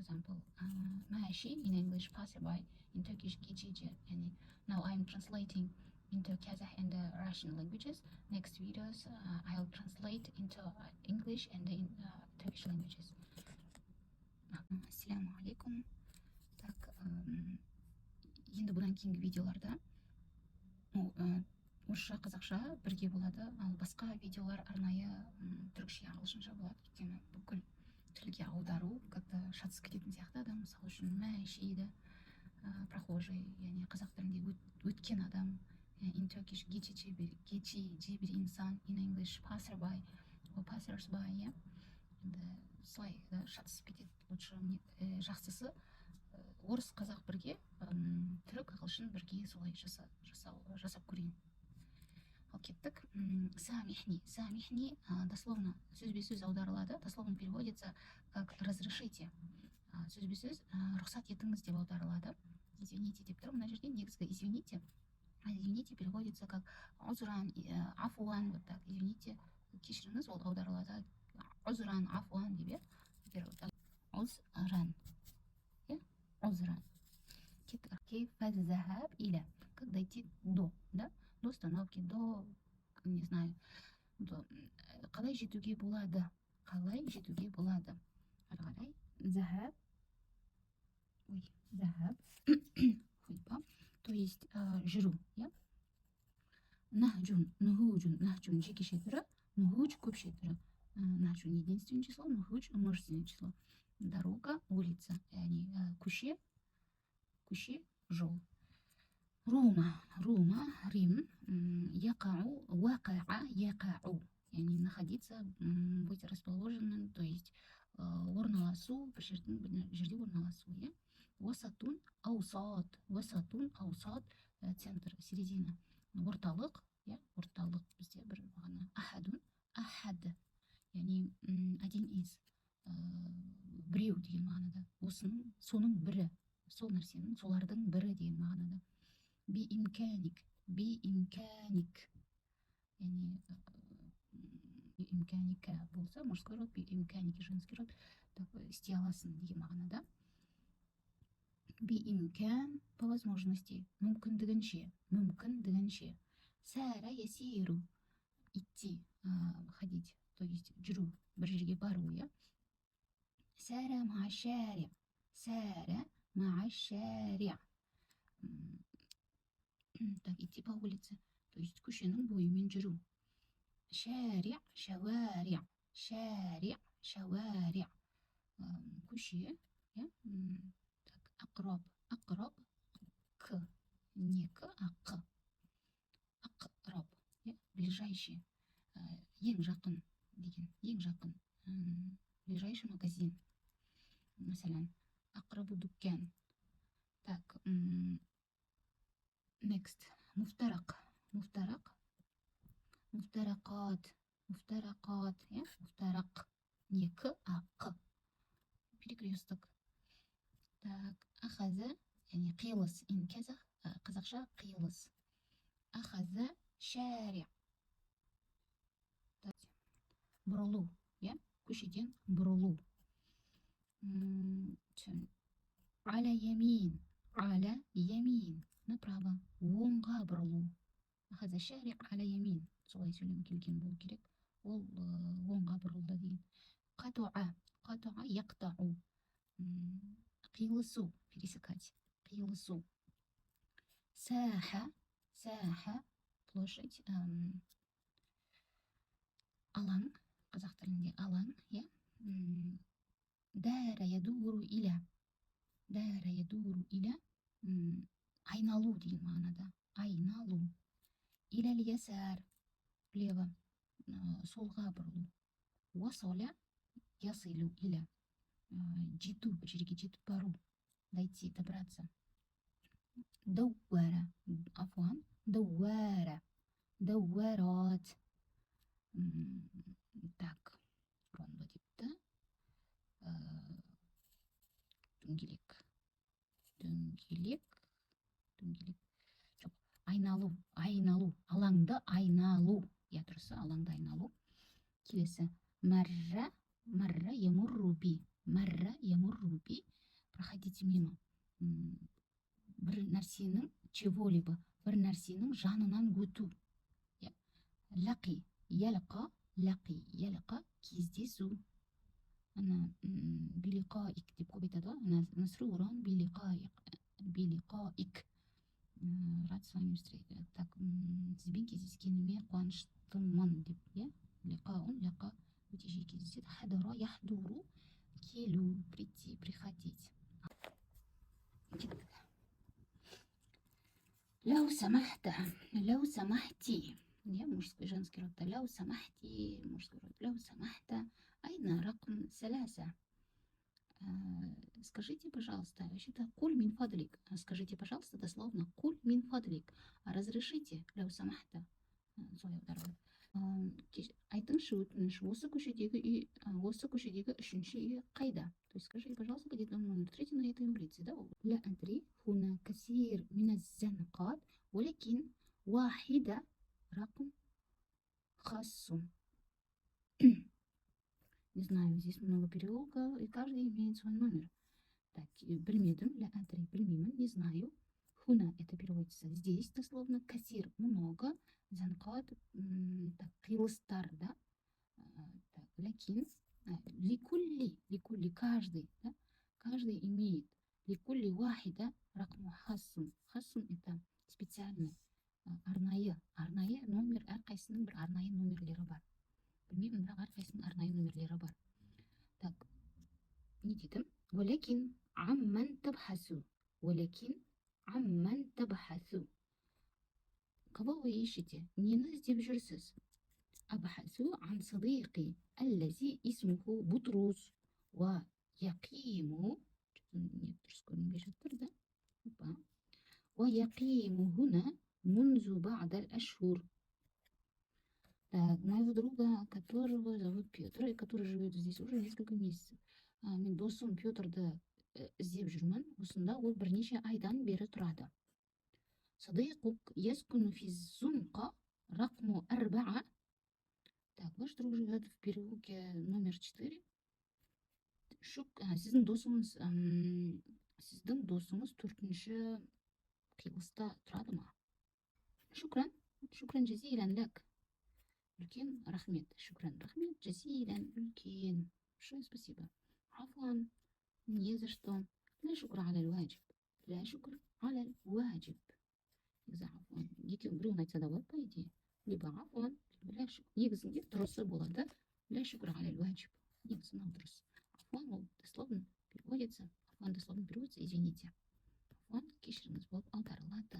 example, ماشي in English passerby, in Turkish geçici. Yani now I'm translating into Kazakh and Russian languages. Next videos I'll translate into English and in Turkish languages. Assalamu alaikum. Так, енді бұдан кейінгі видеоларда орысша қазақша бірге болады, ал басқа видеолар арнайы түркше ағылшынша болады. Өйткені бүкіл тілге аудару как-то шатысып кететін сияқты адам. Мысалы үшін мәшиді прохожий, яғни қазақ тілінде өткен адам, in Turkish geçici bir insan, in English passerby or passersby, иә. Енді солай шатысып кетеді. Лучше жақсысы орыс қазақ бірге, түрік ағылшын бірге солай жасап көрейін. Ал кеттік. Самихни дословно сөзбе-сөз аударылады. Дословно переводится как разрешите. Сөзбе-сөз рұқсат етіңіз деп аударылады. Извините деп тұр мына жерде. Негізгі извините переводится как узран, афуан, вот так. Извините, кешіріңіз, ол аударылады. Узран, афуан деп, узран. Узран. Кейфа захаб иля. Когда идти до, да? До остановки, до, не знаю, до. Қалай жетуге болады? Қалай жетуге болады? Қалай? Захаб. Ой, захаб. Ходьба. То есть жүру, я? Нахджун, нахджун жекеше түрі, нухуч көпше түрі. Нахджун единственное число, нухуч множественное число. Дорога, улица, яғни көше, жол. Рума, Рим, якау, вакаа, якау. Яғни находиться, быть расположенным, то есть орналасу, бір жерде орналасу, я? Васатун, аусат, центр, середина. Орталық, я? Орталық бізде бір бағана. Ахадун, ахад. Яғни один из, біреу деген мағынада. Соның бірі, сол нәрсенің, солардың бірі деген мағынада. Би имканик. Яғни имканика болса, мужской род, би имканики женский род, істей аласың деген мағынада. Би имкан по возможности, мүмкіндігінше. Сара ясиру, идти, ходить, то есть жүру, бір жерге бару, я? Сара ма'a шаря. Так, идти по улице, то есть көшенің бойымен жүру. Шаря, шаваря. Көше, я? Так, ақраб, к, не к, а к. Ақраб, я? Ближайший, ең жақын деген, ең жақын. Ближайший магазин. Мәселен, ақрабу дуккан. Так, next, муфтарак, муфтаракат, я? Муфтарак, не к, а к. Перекресток. Так, ахаза, яғни қиылыс, in қазақша қиылыс. Ахаза шаря. Бұрылу, я? Көшеден бұрылу. Аля ямин, направо, оңға бұрылу. Ахаза шаря аля ямин. Солай сөйлем келген болу керек. Ол оңға бұрылды деген. Қатуа, яқтау. Қиылысу, пересекать, қиылысу. Саха, площадь, алаң, қазақ тілінде алаң, я? Дара ядуру иля, айналу деген мағынада, айналу. Илял ясар, влево, солға бұрылу. Уасоля, ясилу иля, жету, бір жерге жетіп бару, дойти, добраться. Дауара, афуан, дауарат. Так, ронба депті. Дөңгелек. Жоқ, айналу, алаңды айналу. Я тұрысы, алаңды айналу. Келесі, марра ямурруби. етемеймін. Бір нәрсенің чего-либо, бір нәрсенің жанынан өту. Лақи, ялқа, кездесу. Ана билиқаик деп көп айтады ғой. Ана масруран билиқаик. Рад с вами встретиться. Так, сізбен кездескеніме қуаныштымын деп, иә? Лиқаун, лақа өте жиі кездеседі. Хадара, яхдуру, келу, прийти, приходить. Лау самахти. Я мужской, женский род. Лау самахти, мужской род. Лау самахта. Айна ракм саляса. Скажите, пожалуйста, вообще-то куль мин фадлик. Скажите, пожалуйста, дословно куль мин фадлик. Разрешите, лау самахта. Зоя ударова. Айтыңызшы, өтініш, осы көшедегі үшінші үй қайда? То есть скажите, пожалуйста, где дом номер 3 на этой улице, да? لا أدري هنا كثير من الزنقات ولكن واحدة رقم خاص. Не знаю, здесь много переулков, и каждый имеет свой номер. Так, білмедім, ля адри, білмеймін, не знаю. Хуна, это переводится здесь, дословно, кассир, много, занкат, так, қиылыстар, да? Так, лякин, ликулли, каждый, да? Каждый имеет. Ликулли вахида, ракму хассун. Хассун это специальный, арнайы номер, әрқайсының бір арнайы номерлері бар. Білмеймін, бірақ әрқайсының арнайы номерлері бар. Так, не дедім? Уәләкин амман табхасу. Кого вы ищете? Нені іздеп жүрсіз? Абхасу ан садиқи аллази исмуху Бутрус ва яқиму. Нет, дұрыс көрінбей жатыр, да? Ва яқиму хуна мунзу ба'дал ашхур. Так, моего друга, которого зовут Петр, и который живет здесь уже несколько месяцев. Мен досым Петрді іздеп жүрмін. Осында ол бірнеше айдан бері тұрады. Садиқук яскуну фи зунқа рақму 4. Так, ваш друг живет в переулке номер 4. Сіздің досыңыз 4-ші қиылыста тұрады ма? Шукран жазилан лак. Үлкен рахмет. Шукран, рахмет, жазилан, үлкен. Большое спасибо. Афуан, не за что. لا شكر على الواجب. لا شكر على الواجب. إذا عفوا يجي біреуін айтса да болады, по идее. Либо عفوا, لا شكر. Негізінде дұрысы болады. لا شكر على الواجب. Негізі мынау дұрыс. Афуан ол дословно переводится. Афуан дословно переводится, извините. Афуан кешіріңіз болып аударылады.